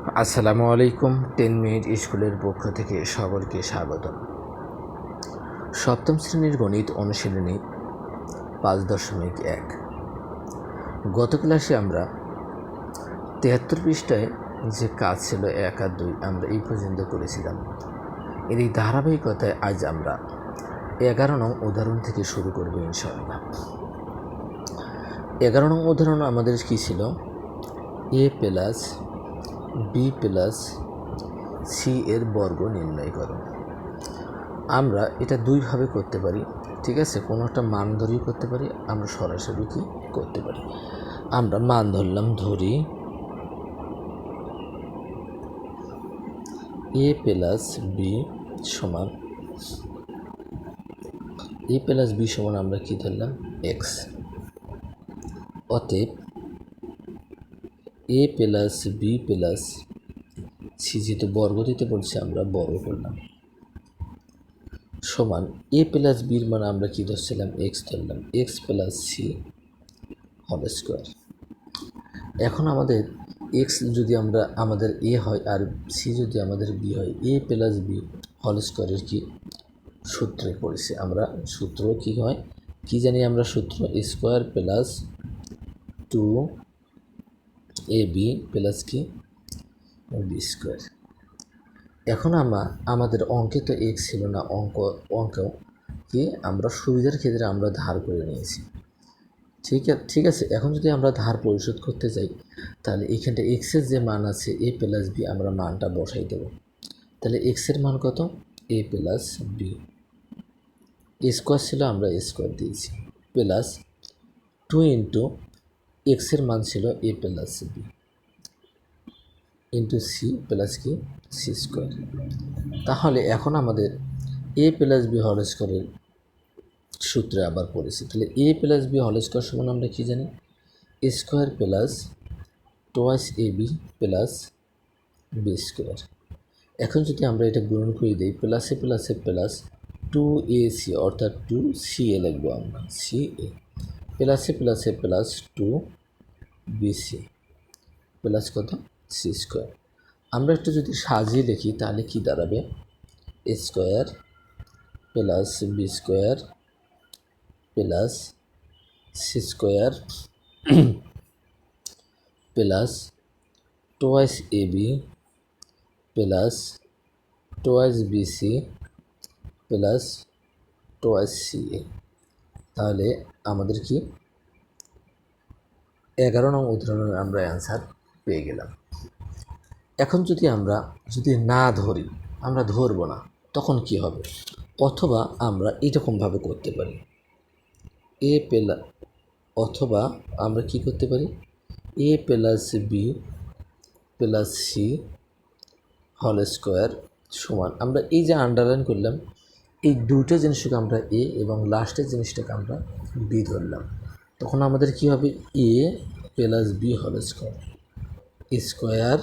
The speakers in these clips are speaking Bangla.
আসসালামু আলাইকুম। 10 মিনিট স্কুলের পক্ষ থেকে সকলকে স্বাগতম। সপ্তম শ্রেণীর গণিত অনুশীলনী 5.1। গত ক্লাসে আমরা 73 পৃষ্ঠায় যে কাজ ছিল 1 আর 2 আমরা এই পর্যন্ত করেছিলাম। এর এই ধারাবাহিকতায় আজ আমরা 11 নং উদাহরণ থেকে শুরু করব ইনশাআল্লাহ। 11 নং উদাহরণ আমাদের কী ছিল? a plus B plus C এর বর্গ নির্ণয় করো। আমরা এটা দুইভাবে করতে পারি, ঠিক আছে? কোনো একটা মান ধরেই করতে পারি, আমরা সরাসরি কি করতে পারি। আমরা মান ধরলাম, ধরি এ প্লাস বি সমান আমরা কি ধরলাম? এক্স। অতএব A plus B plus C, যেহেতু বর্গ দিতে বলছে আমরা বর্গ করলাম, সমান এ প্লাস বির মান আমরা কী ধরছিলাম? এক্স ধরলাম, X plus C whole square. এখন আমাদের এক্স যদি আমাদের এ হয় আর সি যদি আমাদের বি হয়, এ প্লাস বি হোল স্কোয়ারের কি সূত্রে পড়েছে আমরা। সূত্র কি হয়, কি জানি আমরা? সূত্র স্কোয়ার প্লাস 2ab প্লাস কি বি স্কোয়ার। এখন আমাদের অঙ্কে তো এক্স ছিল না, অঙ্ক কি আমরা সুবিধার ক্ষেত্রে আমরা ধার করে নিয়েছি, ঠিক আছে। এখন যদি আমরা ধার পরিশোধ করতে যাই, তাহলে এখানটা এক্সের যে মান আছে এ প্লাস বি, আমরা মানটা বসাই দেব। তাহলে এক্সের মান কত? এ প্লাস বি। স্কোয়ার ছিল, আমরা স্কোয়ার দিয়েছি, প্লাস 2 ইন্টু এক্সের মান ছিল A plus B into C plus কি সি স্কোয়ার। তাহলে এখন আমাদের এ প্লাস বি হোল স্কোয়ারের সূত্রে আবার পড়েছি। তাহলে এ প্লাস বি হোল স্কোয়ার সমান আমরা কী জানি? Square plus twice A B plus B square. এখন যদি আমরা এটা গুণন করে দিই, প্লাসে প্লাসে প্লাস 2ac, অর্থাৎ 2ca লিখব আমরা, সি এ প্লাসে প্লাসে প্লাস 2bc প্লাস কত? C square. আমরা একটু যদি সাজিয়ে লিখি তাহলে কি দাঁড়াবে? Square plus B square plus C square plus twice A B plus twice BC plus twice C A. তাহলে আমাদের কি 11 নং উদাহরণের আমরা অ্যান্সার পেয়ে গেলাম। এখন যদি না ধরি, আমরা ধরবো না, তখন কি হবে? অথবা আমরা এরকমভাবে করতে পারি, অথবা আমরা কি করতে পারি? A plus B plus C whole square সমান, আমরা এই যে আন্ডারলাইন করলাম, এই দুটো জিনিসটাকে আমরা এ এবং লাস্টের জিনিসটাকে আমরা বি ধরলাম। তখন আমাদের কি হবে? A plus B whole square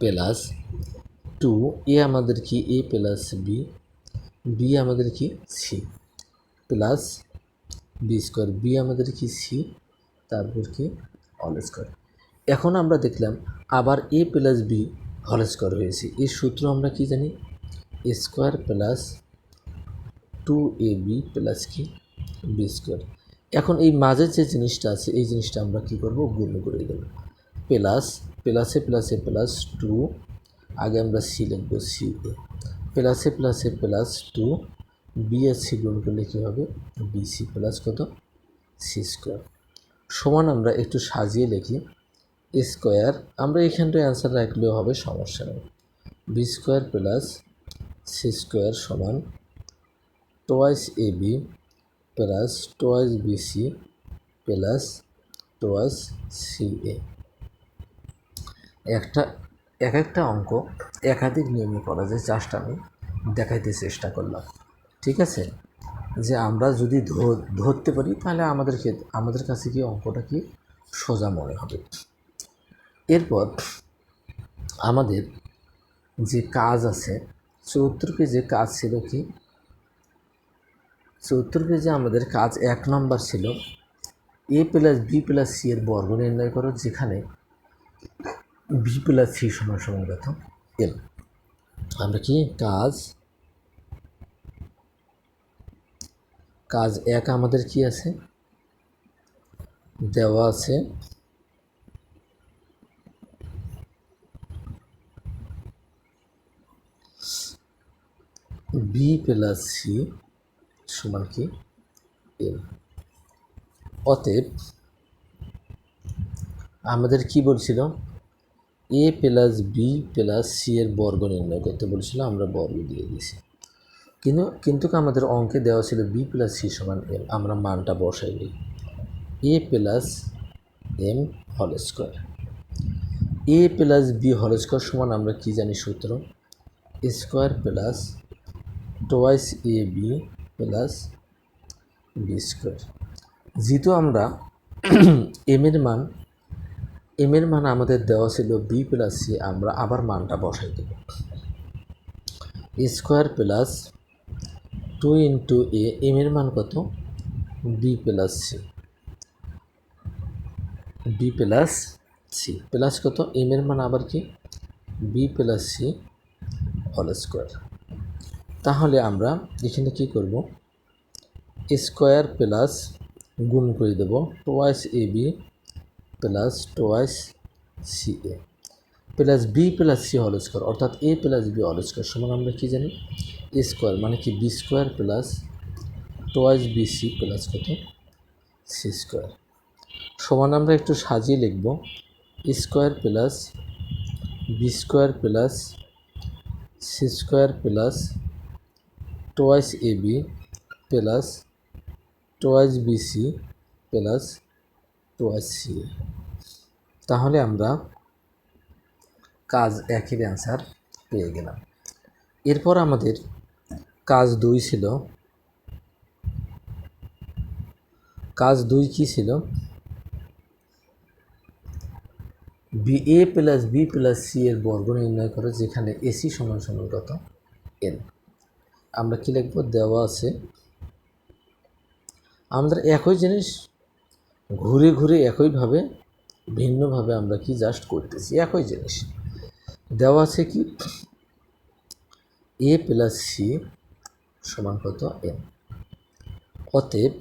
plus 2, A আমাদের কি এ প্লাস বি, বি আমাদের কি C plus B square, B আমাদের কি সি, তারপর কি হোল স্কোয়ার। এখন আমরা দেখলাম আবার এ প্লাস বি হোল স্কোয়ার হয়েছে। এর সূত্র আমরা কি জানি? স্কোয়ার প্লাস 2ab প্লাস কি বি স্কোয়ার। এখন এই মাঝের যে জিনিসটা আছে, এই জিনিসটা আমরা কি করব? গুণ করে দেব। প্লাসে প্লাসে প্লাস 2, আগে আমরা সি লিখব, সি এ প্লাসে প্লাসে প্লাস 2, বি আর সি গুণ করলে কী হবে? বিসি প্লাস কত? সি স্কোয়ার সমান, আমরা একটু সাজিয়ে লিখি, স্কোয়ার, আমরা এখানটায় অ্যান্সার রাখলেও হবে, সমস্যা নেই। B square plus C square সমান twice A B plus twice BC plus twice C A. একটা অঙ্ক একাধিক নিয়মে করা যায়, জাস্ট আমি দেখাইতে চেষ্টা করলাম, ঠিক আছে? যে আমরা যদি ধরতে পারি তাহলে আমাদের কাছে কি অঙ্কটা কি সোজা মনে হবে। এরপর আমাদের যে কাজ আছে 74 পেজে কাজ ছিল কি? 74 পেজে আমাদের কাজ 1 নম্বর ছিল A plus B plus C এর বর্গ নির্ণয় করো, যেখানে বি প্লাস সি সমান সমান কত এল। আমরা কি কাজ এক আমাদের কি আছে দেওয়া আছে বি প্লাস সি সমান কি এল। অতএব আমাদের কি বলছিল এ প্লাস বি প্লাস সি এর বর্গ নির্ণয় করতে বলছিল, আমরা বর্গ দিয়ে দিয়েছি। কিন্তু আমাদের অঙ্কে দেওয়া ছিল বি প্লাস সি সমান এম, আমরা মানটা বসাই দিই এ প্লাস এম হোল স্কোয়ার। এ প্লাস বি হোল স্কোয়ার সমান আমরা কি জানি সূত্র square plus twice A B plus B square. যেহেতু আমরা এম এর মান আমাদের দেওয়া ছিল বি প্লাস সি, আমরা আবার মানটা বসাই দেব square plus 2 into A, M এর মান কত বি প্লাস সি প্লাস কত এম এর মান আবার কি B plus C whole square. তাহলে আমরা এখানে কি করব স্কোয়ার প্লাস গুণ করে দেব twice A B plus twice C A plus B plus C whole square, অর্থাৎ A plus B whole square সমান আমরা কি জানি স্কোয়ার মানে কি B square plus twice B C plus কত সি স্কোয়ার সমান আমরা একটু সাজিয়ে লিখব square plus B square plus C square plus twice A B plus twice B C plus twice C A. তাহলে আমরা কাজ একের অ্যান্সার পেয়ে গেলাম। এরপর আমাদের কাজ 2 ছিল। কাজ 2 কি ছিল B A plus B plus C এর বর্গ নির্ণয় করে, যেখানে এসি সমান সমান কত এন। আমরা কি লিখব দেওয়া আছে আমাদের একই জিনিস ঘুরে ঘুরে একইভাবে ভিন্নভাবে আমরা কি জাস্ট করতেছি একই জিনিস। দেওয়া আছে কি এ প্লাস সি সমান কত এন। অতএব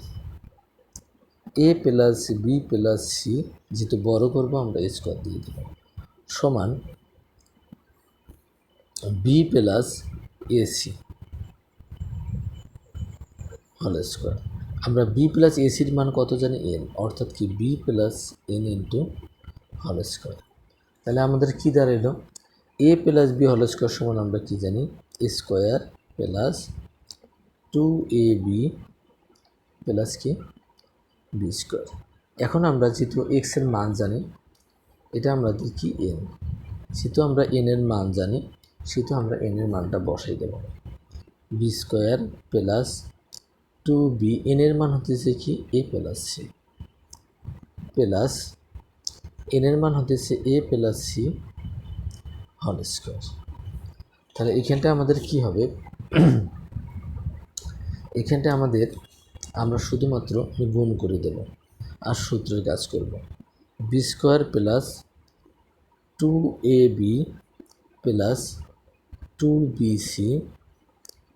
A plus B plus C যেহেতু বড় করবো আমরা স্কোয়ার দিয়ে দেব সমান B plus AC whole square. আমরা বি প্লাস এসির মান কত জানি এন, অর্থাৎ কি B plus N into whole square. তাহলে আমাদের কী দাঁড়ালো A plus B whole square সমান আমরা কি জানি স্কোয়ার প্লাস 2ab প্লাস কি বি স্কোয়ার। এখন আমরা যেহেতু এক্সের মান জানি, এটা আমরা দেখি এন, যেহেতু আমরা এন এর মান জানি সেহেতু আমরা এন এর মানটা বসাই দেব B square plus 2b, N এর মান হতেছে কি A plus C plus N এর মান হতেছে A plus C whole square. তাহলে এখানটা আমাদের কি হবে এখানটা আমাদের আমরা শুধুমাত্র গুণ করে দেব আর সূত্রের কাজ করব B square plus 2ab plus 2bc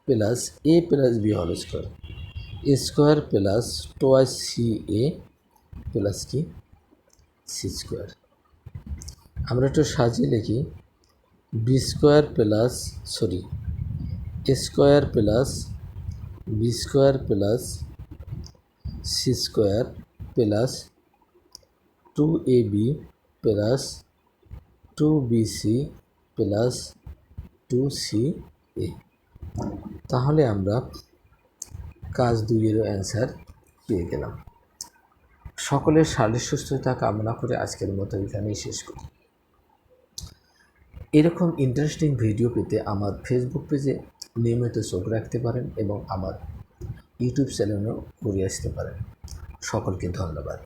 plus A plus B whole square square plus twice C A plus কি সি স্কোয়ার। আমরা একটু সাজিয়ে লিখি B square plus square plus B square plus C square plus 2ab plus 2bc plus 2ca। তাহলে আমরা কাজ 2-এরও অ্যান্সার পেয়ে গেলাম। সকলের শারীরিক সুস্থতা কামনা করে আজকের মতো এখানেই শেষ করি। এরকম ইন্টারেস্টিং ভিডিও পেতে আমার ফেসবুক পেজে নিয়মিত চোখ রাখতে পারেন এবং আমার ইউটিউব চ্যানেলেও ঘুরে আসতে পারেন। সকলকে ধন্যবাদ।